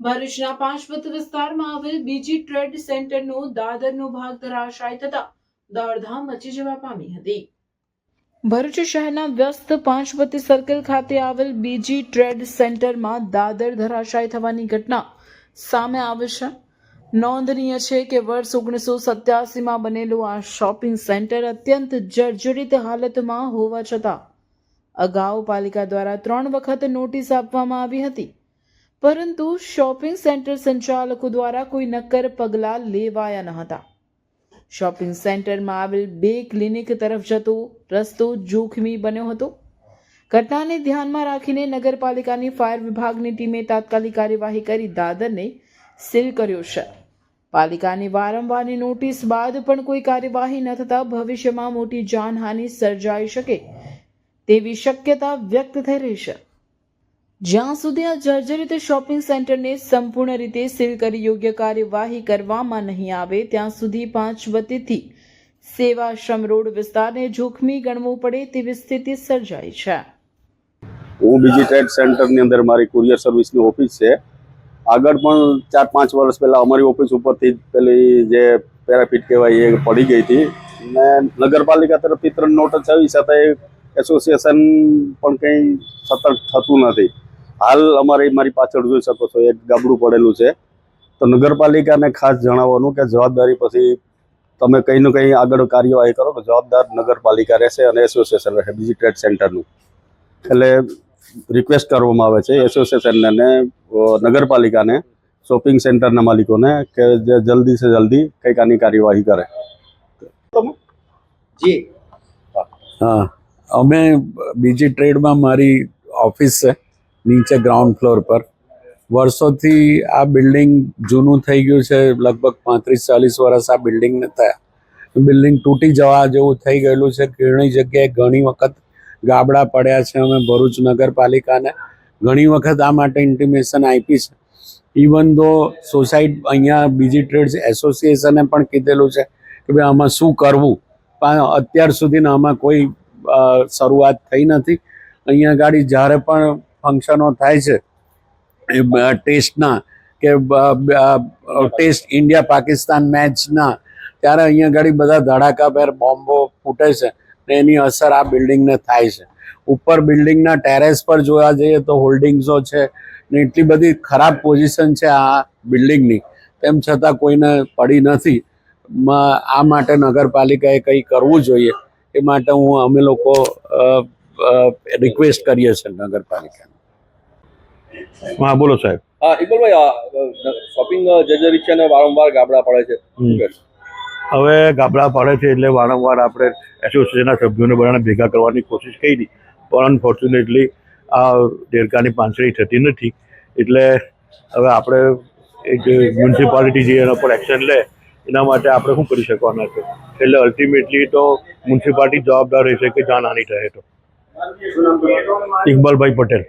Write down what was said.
ભરૂચના પાંચબત્ત વિસ્તારમાં આવેલ બીજી ટ્રેડ સેન્ટરનો દાદરનો ભાગ ધરાશાયી થતા દોડધામ મચી જવા પામી હતી। ભરૂચ શહેરના વ્યસ્ત પાંચબત્તી સર્કલ ખાતે આવેલ બીજી ટ્રેડ સેન્ટરમાં દાદર ધરાશાયી થવાની ઘટના સામે આવી છે। નોંધનીય છે કે વર્ષ 1987માં બનેલું આ શોપિંગ સેન્ટર અત્યંત જર્જરિત હાલતમાં હોવા છતાં અગાઉ પાલિકા દ્વારા 3 વખત નોટિસ આપવામાં આવી હતી, પરંતુ શોપિંગ સેન્ટર સંચાલકો દ્વારા કોઈ નક્કર પગલાં લેવાયા ન હતા। શોપિંગ સેન્ટરમાં આવેલ 2 ક્લિનિક તરફ જતો રસ્તો જોખમી બન્યો હતો। ઘટનાને ધ્યાનમાં રાખીને નગરપાલિકાની ફાયર વિભાગની ટીમે તાત્કાલિક કાર્યવાહી કરી દાદરને સીલ કર્યો છે। પાલિકાની વારંવારની નોટિસ બાદ પણ કોઈ કાર્યવાહી ન થતાં ભવિષ્યમાં મોટી જાનહાનિ સર્જાઈ શકે તેવી શક્યતા વ્યક્ત થઈ રહી છે। જ્યાં સુધી આ જર્જરિત શોપિંગ સેન્ટરને સંપૂર્ણ રીતે સીલ કરી યોગ્ય કાર્યવાહી કરવામાં નહીં આવે ત્યાં સુધી પાંચબત્તીથી સેવાશ્રમ રોડ વિસ્તારને જોખમી ગણવો પડે તેવી સ્થિતિ સર્જાઈ છે। હું બીજી ટ્રેડ સેન્ટરની અંદર મારી કુરિયર સર્વિસની ઓફિસ છે। આગળ પણ 4-5 વર્ષ પહેલાં અમારી ઓફિસ ઉપરથી પેલી જે પેરાફિટ કહેવાય એ પડી ગઈ હતી ને નગરપાલિકા તરફથી 3 નોટિસ આવી છતાં એસોસિએશન પણ કંઈ સતર્ક થતું નથી। હાલ મારી પાછળ જોઈ શકો છો એક ગાબડું પડેલું છે, તો નગરપાલિકાને ખાસ જણાવવાનું કે જવાબદારી પછી તમે કંઈ ને કંઈ આગળ કાર્યવાહી કરો તો જવાબદાર નગરપાલિકા રહેશે અને એસોસિએશન રહેશે બીજી ટ્રેડ સેન્ટરનું। એટલે રિક્વેસ્ટ કરવામાં આવે છે એસોસિએશનને અને નગરપાલિકાને, શોપિંગ સેન્ટરના માલિકોને કે જે જલ્દી સે જલ્દી કંઈક આની કાર્યવાહી કરે। જી हाँ, અમે બીજી ટ્રેડમાં મારી ઓફિસ છે નીચે ગ્રાઉન્ડ ફ્લોર પર। વર્ષોથી આ બિલ્ડિંગ જૂનું થઈ ગયું છે, લગભગ 35-40 વર્ષ આ બિલ્ડિંગને થયા। બિલ્ડિંગ તૂટી જવા જેવું થઈ ગયેલું છે। ઘણી જગ્યાએ ઘણી વખત ગાબડા પડ્યા છે। અમે ભરૂચ નગરપાલિકાને ઘણી વખત આ માટે ઇન્ટિમેશન આપી છે। ઇવન ધો સોસાયટી અહીંયા બીજી ટ્રેડ્સ એસોસિએશને પણ કીધેલું છે કે ભાઈ આમાં શું કરવું, પણ અત્યાર સુધીના આમાં કોઈ શરૂઆત થઈ નથી। અહીંયા ગાડી જ્યારે પણ ફંક્શનો થાય છે એ ટેસ્ટના કે ટેસ્ટ ઇન્ડિયા પાકિસ્તાન મેચના, ત્યારે અહીંયા ગાડી બધા ધડાકાભેર બોમ્બો ફૂટે છે ને એની અસર આ બિલ્ડિંગને થાય છે। ઉપર બિલ્ડિંગના ટેરેસ પર જોવા જઈએ તો હોલ્ડિંગ્સો છે ને એટલી બધી ખરાબ પોઝિશન છે આ બિલ્ડિંગની, તેમ છતાં કોઈને પડી નથી। આ માટે નગરપાલિકાએ કંઈ કરવું જોઈએ એ માટે અમે લોકો રિક્વેસ્ટ કરીએ છીએ નગરપાલિકાને। हाँ बोलो साहब। હા ઇકબાલભાઈ, શોપિંગ જર્જરિત છે અને વારંવાર ગાબડા પડે છે, શું કહેશો? હવે ગાબડા પડે છે એટલે વારંવાર આપણે એસોસિએશનના સભ્યોને બધાને ભેગા કરવાની કોશિશ કરી, પણ અનફોર્ચ્યુનેટલી આ દેડકાની પાંસળી થતી નથી। એટલે હવે આપણે એક મ્યુનિસિપાલિટી જે એના પર એક્શન લે એના માટે આપણે શું કરી શકવાના છે? એટલે અલ્ટિમેટલી તો મ્યુનિસિપાલિટી જવાબદાર રહેશે કે જાનહાનિ થાય તો। ઇકબાલભાઈ પટેલ।